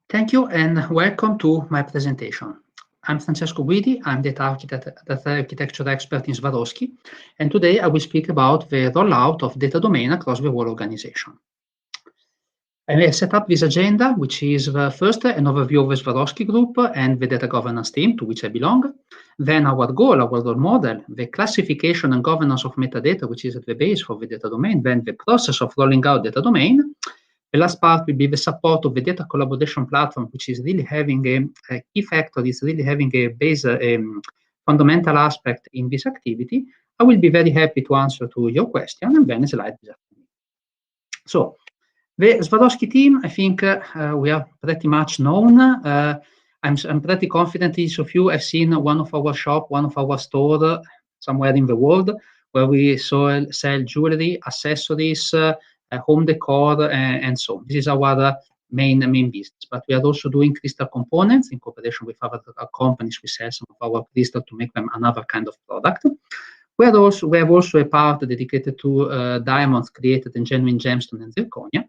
Thank you and welcome to my presentation. I'm Francesco Guidi, I'm data architecture expert in Swarovski, and today I will speak about the rollout of data domain across the whole organization. I will set up this agenda, which is first an overview of the Swarovski group and the data governance team to which I belong. Then our goal, our role model, the classification and governance of metadata, which is at the base for the data domain, then the process of rolling out data domain. The last part will be the support of the data collaboration platform, which is really having a key factor, is really having a base, fundamental aspect in this activity. I will be very happy to answer to your question, and then a slide. So, the Swarovski team, I think we are pretty much known. I'm pretty confident each of you have seen one of our shop, one of our store somewhere in the world, where we sell jewelry, accessories, home decor, and so on. This is our main business. But we are also doing crystal components in cooperation with other companies. We sell some of our crystal to make them another kind of product. We have also a part dedicated to diamonds created in genuine gemstone and zirconia.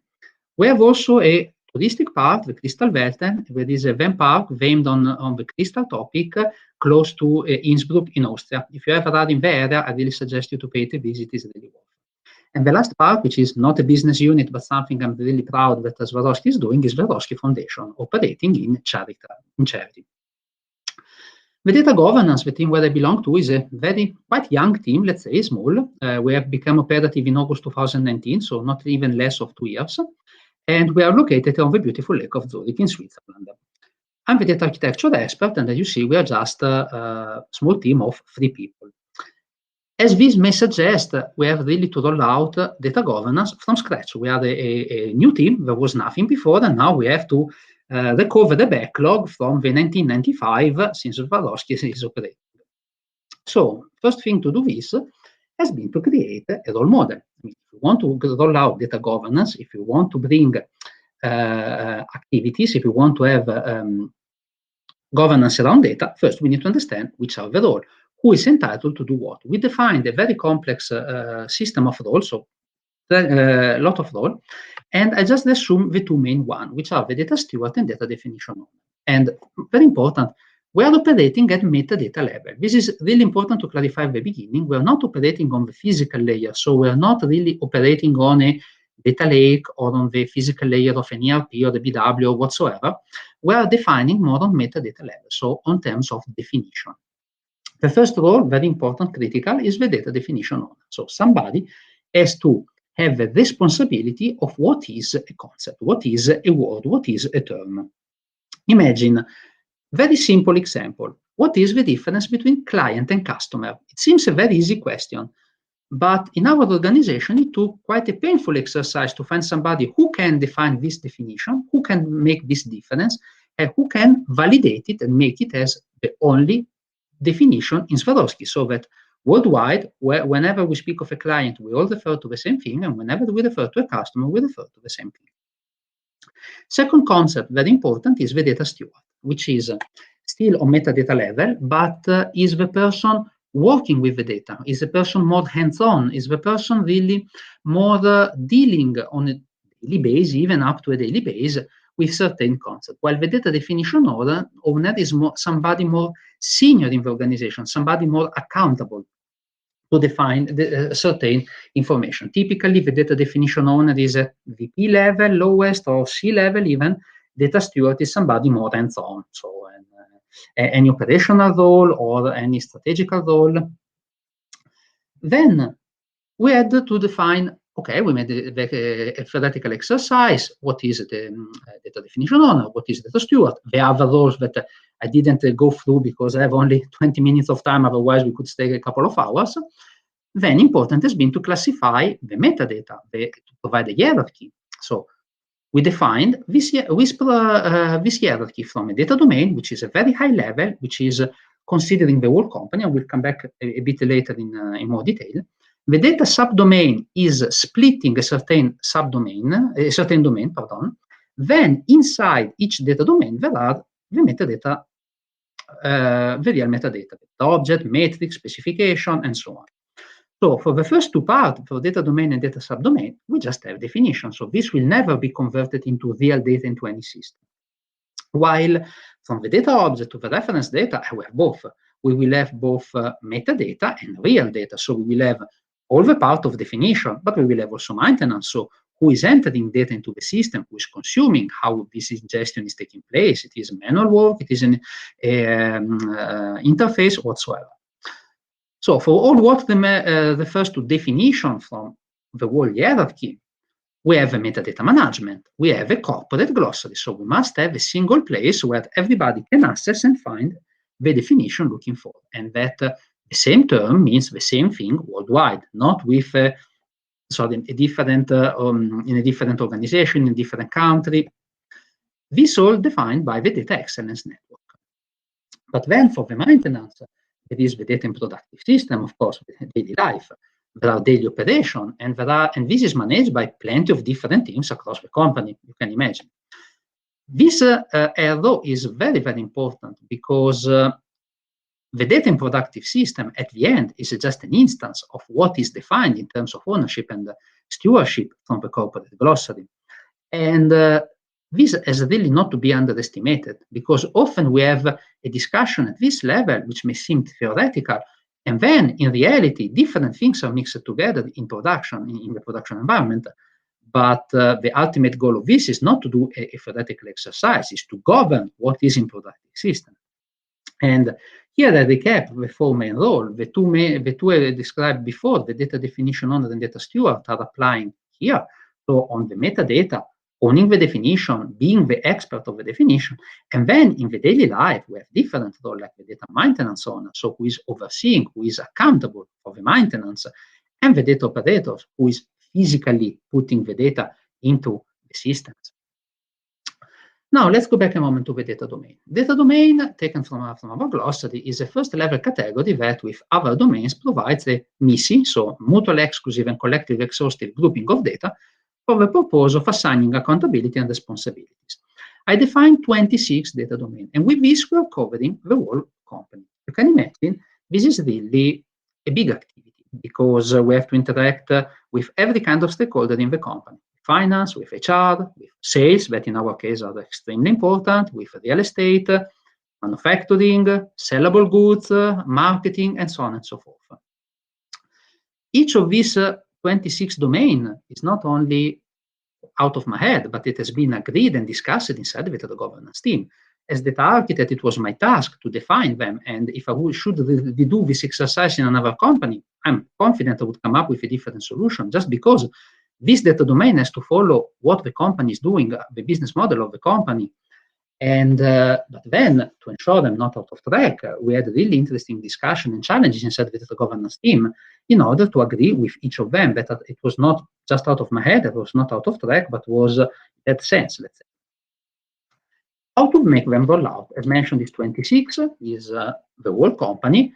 We have also a touristic part, the Crystal Welten, where there is a Van Park aimed on the crystal topic, close to Innsbruck in Austria. If you ever are in the area, I really suggest you to pay it a visit. It's really worth it. And the last part, which is not a business unit, but something I'm really proud that Swarovski is doing, is Swarovski Foundation, operating in charity. The data governance, the team where I belong to, is a quite young team, let's say small. We have become operative in August 2019, so not even less of 2 years. And we are located on the beautiful lake of Zurich in Switzerland. I'm the data architecture expert, and as you see, we are just a small team of 3 people. As this may suggest, we have really to roll out data governance from scratch. We are a new team. There was nothing before, and now we have to recover the backlog from the 1995 since Swarovski is operating. So, first thing to do this has been to create a role model. If you want to roll out data governance, if you want to bring activities, if you want to have governance around data, first we need to understand which are the roles. Who is entitled to do what? We defined a very complex system of roles, so a lot of roles, and I just assume the 2 main ones, which are the data steward and data definition owner. And very important, we are operating at metadata level. This is really important to clarify at the beginning. We are not operating on the physical layer, so we are not really operating on a data lake or on the physical layer of an ERP or the BW or whatsoever. We are defining more on metadata level, so on terms of definition. The first role, very important, critical, is the data definition owner. So somebody has to have the responsibility of what is a concept, what is a word, what is a term. Imagine, very simple example. What is the difference between client and customer? It seems a very easy question, but in our organization, it took quite a painful exercise to find somebody who can define this definition, who can make this difference, and who can validate it and make it as the only definition in Swarovski, so that worldwide, whenever we speak of a client, we all refer to the same thing, and whenever we refer to a customer, we refer to the same thing. Second concept, very important, is the data steward, which is still on metadata level, but is the person working with the data, is the person more hands-on, is the person really more dealing on a daily basis, even up to a daily basis, with certain concepts, while the data definition owner is somebody more senior in the organization, somebody more accountable to define the certain information. Typically, the data definition owner is at VP level, lowest, or C level even. Data steward is somebody more hands-on, so any operational role or any strategical role. Then we had to define, okay, we made a theoretical exercise. What is the data definition owner? What is data steward? The other roles that I didn't go through because I have only 20 minutes of time, otherwise we could stay a couple of hours. Then important has been to classify the metadata, to provide a hierarchy. So we defined this hierarchy from a data domain, which is a very high level, which is considering the whole company. I will come back a bit later in more detail. The data subdomain is splitting a certain domain. Then inside each data domain, there are the metadata, the real metadata, the object, metric, specification, and so on. So for the first two parts, for data domain and data subdomain, we just have definition. So this will never be converted into real data into any system. While from the data object to the reference data, we have both. We will have both metadata and real data. So we will have all the part of definition, but we will have also maintenance. So who is entering data into the system, who is consuming, how this ingestion is taking place. It is manual work, it is an interface whatsoever. So for all what refers to definition from the whole hierarchy, we have a metadata management, we have a corporate glossary. So we must have a single place where everybody can access and find the definition looking for. And that the same term means the same thing worldwide, not with a different, in a different organization, in a different country. This all defined by the Data Excellence Network. But then for the maintenance, there is the data and productive system, of course, daily life. There are daily operation, and this is managed by plenty of different teams across the company, you can imagine. This arrow is very, very important because the data and productive system at the end is just an instance of what is defined in terms of ownership and stewardship from the corporate glossary. And this is really not to be underestimated, because often we have a discussion at this level which may seem theoretical, and then in reality different things are mixed together in production, in the production environment. But the ultimate goal of this is not to do a theoretical exercise, is to govern what is in productive system. And here I recap the four main roles. The two I described before, the data definition owner and data steward, are applying here. So on the metadata, owning the definition, being the expert of the definition, and then in the daily life, we have different roles like the data maintenance owner, so who is overseeing, who is accountable for the maintenance, and the data operator, who is physically putting the data into the systems. Now, let's go back a moment to the data domain. Data domain, taken from our glossary, is a first-level category that, with other domains, provides a MISI, so mutually exclusive and collectively exhaustive grouping of data, for the purpose of assigning accountability and responsibilities. I defined 26 data domains, and with this, we are covering the whole company. You can imagine this is really a big activity, because we have to interact with every kind of stakeholder in the company. Finance, with HR, with sales, that in our case are extremely important, with real estate, manufacturing, sellable goods, marketing, and so on and so forth. Each of these 26 domains is not only out of my head, but it has been agreed and discussed inside the data governance team. As data architect, it was my task to define them, and if I should redo this exercise in another company, I'm confident I would come up with a different solution, just because this data domain has to follow what the company is doing, the business model of the company. And but then, to ensure I'm not out of track, we had a really interesting discussion and challenges inside the data governance team in order to agree with each of them that it was not just out of my head, it was not out of track, but was that sense, let's say. How to make them roll out? As mentioned, this 26 is the whole company,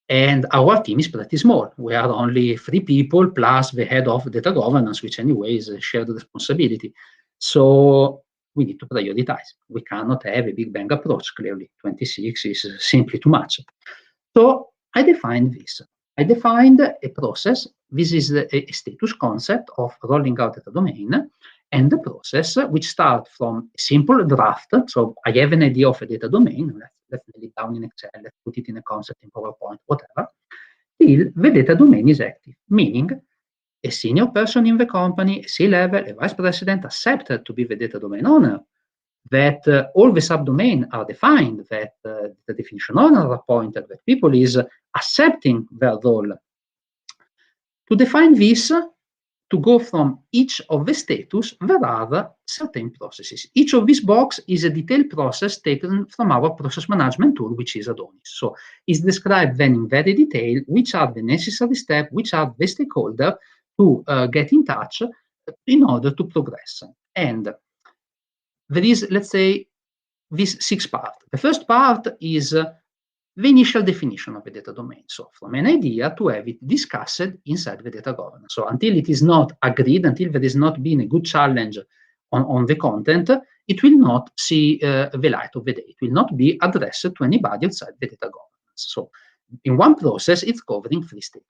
and our team is pretty small. We are only 3 people plus the head of data governance, which anyway is a shared responsibility. So we need to prioritize. We cannot have a big bang approach, clearly. 26 is simply too much. So I defined this. I defined a process. This is a status concept of rolling out a domain, and the process which starts from a simple draft. So I have an idea of a data domain. Let's nail it down in Excel. Let's put it in a concept in PowerPoint, whatever. Till the data domain is active, meaning a senior person in the company, a C-level, a vice president, accepted to be the data domain owner, that all the subdomains are defined, that the definition owner are appointed, that people is accepting their role. To define this, to go from each of the status, there are certain processes. Each of these boxes is a detailed process taken from our process management tool, which is Adonis. So it's described then in very detail which are the necessary steps, which are the stakeholders to get in touch in order to progress. And there is, let's say, this 6 parts. The first part is the initial definition of the data domain. So from an idea to have it discussed inside the data governance. So until it is not agreed, until there has not been a good challenge on the content, it will not see the light of the day. It will not be addressed to anybody outside the data governance. So in one process, it's covering 3 status.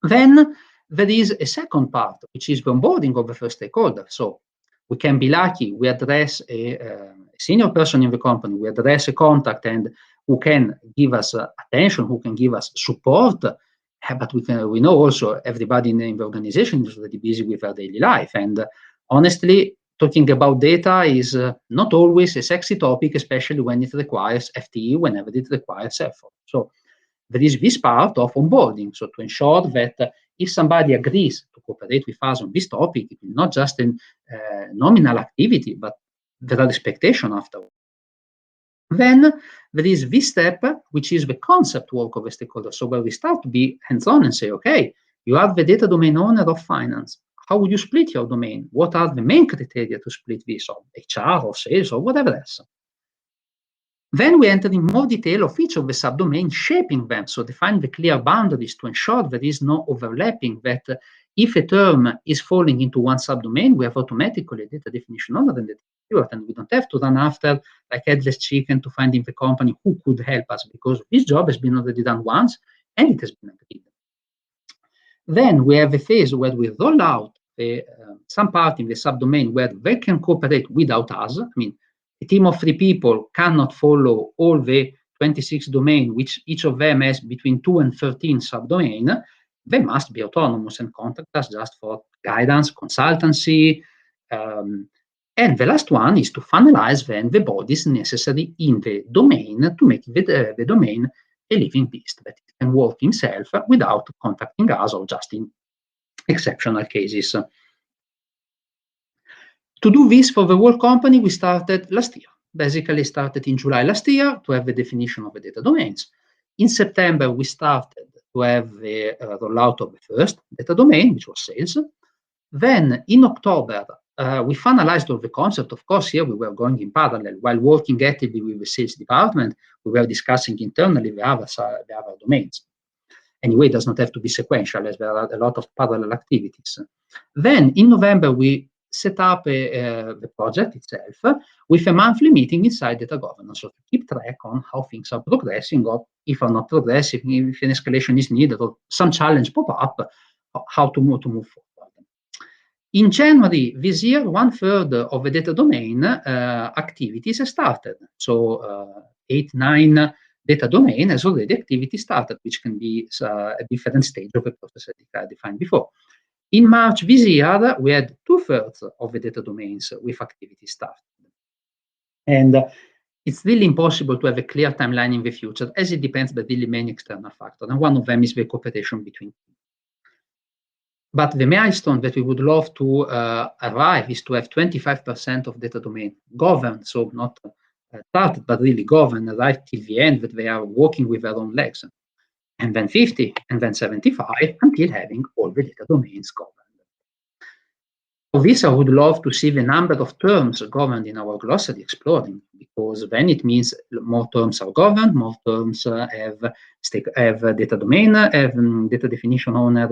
Then there is a second part, which is the onboarding of the first stakeholder. So we can be lucky, we address a senior person in the company, we address a contact and who can give us attention, who can give us support, but we know also everybody in the organization is already busy with their daily life. And honestly, talking about data is not always a sexy topic, especially when it requires FTE, whenever it requires effort. So there is this part of onboarding, so to ensure that if somebody agrees to cooperate with us on this topic, it is not just a nominal activity, but there are expectations afterwards. Then there is this step, which is the concept work of a stakeholder. So where we start to be hands-on and say, okay, you are the data domain owner of finance. How would you split your domain? What are the main criteria to split this, or HR or sales or whatever else? Then we enter in more detail of each of the subdomains, shaping them, so define the clear boundaries to ensure there is no overlapping, that if a term is falling into one subdomain, we have automatically a data definition owner and data steward, and we don't have to run after like headless chicken to find in the company who could help us, because this job has been already done once and it has been agreed. Then we have a phase where we roll out some part in the subdomain where they can cooperate without us. I mean, a team of 3 people cannot follow all the 26 domains, which each of them has between 2 and 13 subdomains. They must be autonomous and contact us just for guidance, consultancy. And the last one is to finalize then the bodies necessary in the domain to make the domain a living beast, that it can work himself without contacting us or just in exceptional cases. To do this for the whole company, we started last year. Basically started in July last year to have the definition of the data domains. In September, we started to have the rollout of the first data domain, which was sales. Then in October, we finalized all the concept. Of course, here we were going in parallel. While working actively with the sales department, we were discussing internally the other domains. Anyway, it does not have to be sequential, as there are a lot of parallel activities. Then in November, we set up the project itself with a monthly meeting inside data governance, so to keep track on how things are progressing, or if are not progressing, if an escalation is needed, or some challenge pop up, how to move forward. In January this year, 1/3 of the data domain activities have started. So 8, 9 data domain has already activity started, which can be a different stage of the process I defined before. In March this year, we had 2/3 of the data domains with activity started. And it's really impossible to have a clear timeline in the future, as it depends on really many external factors. And one of them is the cooperation between teams. But the milestone that we would love to arrive is to have 25% of data domain governed, so not started, but really governed right till the end, that they are walking with their own legs. And then 50, and then 75, until having all the data domains governed. For this, I would love to see the number of terms governed in our glossary exploding, because then it means more terms are governed, more terms have data domain, have data definition owner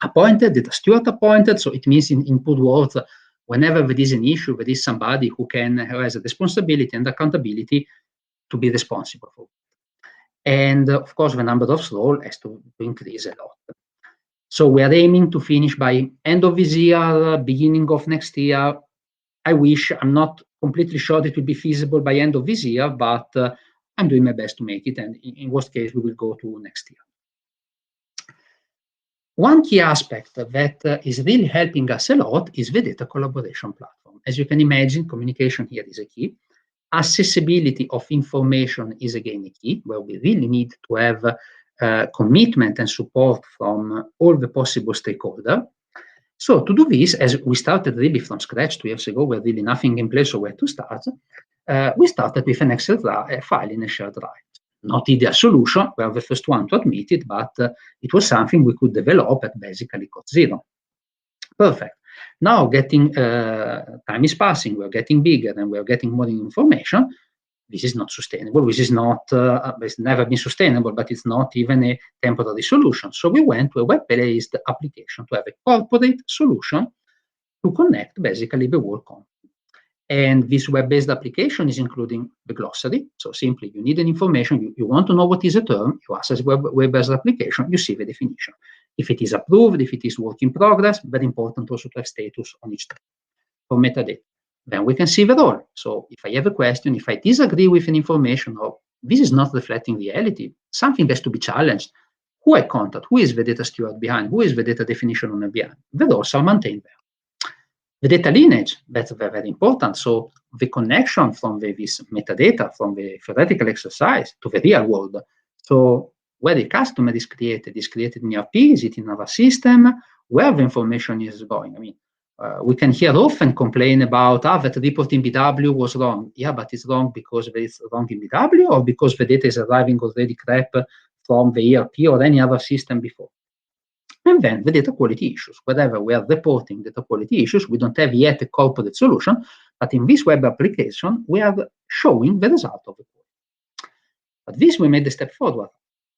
appointed, data steward appointed. So it means in input words, whenever there is an issue, there is somebody who has a responsibility and accountability to be responsible for it. And of course, the number of roles has to increase a lot. So we are aiming to finish by end of this year, beginning of next year. I wish, I'm not completely sure it will be feasible by end of this year, but I'm doing my best to make it. And in worst case, we will go to next year. One key aspect that is really helping us a lot is the data collaboration platform. As you can imagine, communication here is a key. Accessibility of information is again a key, where we really need to have commitment and support from all the possible stakeholders. So to do this, as we started really from scratch 2 years ago, where really nothing in place or where to start, we started with an Excel file in a shared drive. Not ideal solution, we are the first one to admit it, but it was something we could develop at basically cost zero. Perfect. Now time is passing, we're getting bigger and we're getting more information. This is not sustainable. This is not, it's never been sustainable, but it's not even a temporary solution. So we went to a web-based application to have a corporate solution to connect basically the whole company. And this web-based application is including the glossary. So simply, you need an information, you want to know what is a term, you access web-based application, you see the definition. If it is approved, if it is work in progress, very important also to have status on each term for metadata. Then we can see the role. So if I have a question, if I disagree with an information, or this is not reflecting reality, something has to be challenged. Who I contact? Who is the data steward behind? Who is the data definition owner behind? The roles are maintained there. The data lineage, that's very, very important. So the connection from this metadata, from the theoretical exercise to the real world. So where the customer is created in ERP, is it in our system, where the information is going. I mean, we can hear often complain about, that report in BW was wrong. Yeah, but it's wrong because it's wrong in BW or because the data is arriving already crap from the ERP or any other system before. And then the data quality issues. Wherever we are reporting data quality issues, we don't have yet a corporate solution, but in this web application, we are showing the result of the quality. But this, we made a step forward.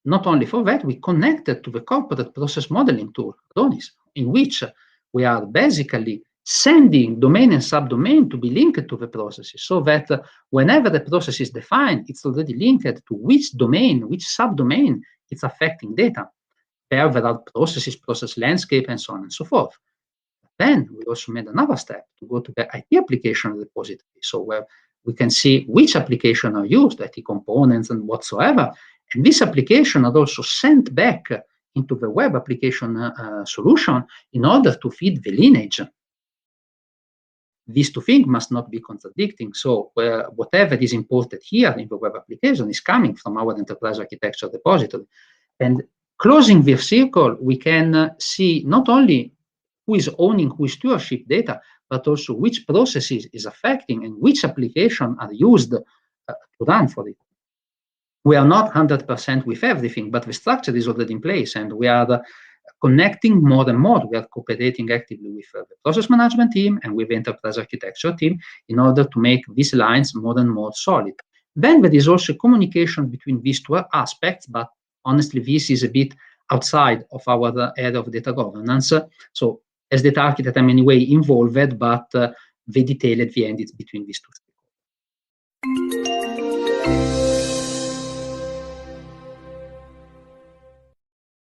Not only for that, we connected to the corporate process modeling tool, Adonis, in which we are basically sending domain and subdomain to be linked to the processes, so that whenever the process is defined, it's already linked to which domain, which subdomain it's affecting data. There are processes, process landscape, and so on and so forth. Then we also made another step to go to the IT application repository, so where we can see which applications are used, IT components and whatsoever. And this application are also sent back into the web application solution in order to feed the lineage. These two things must not be contradicting. So whatever is imported here in the web application is coming from our enterprise architecture repository. And closing this circle, we can see not only who is owning, who is stewardship data, but also which processes is affecting and which applications are used to run for it. We are not 100% with everything, but the structure is already in place, and we are connecting more and more. We are cooperating actively with the process management team and with the enterprise architecture team in order to make these lines more and more solid. Then there is also communication between these two aspects, but honestly, this is a bit outside of our area of data governance. So as data architect, I'm anyway involved, but the detail at the end is between these two.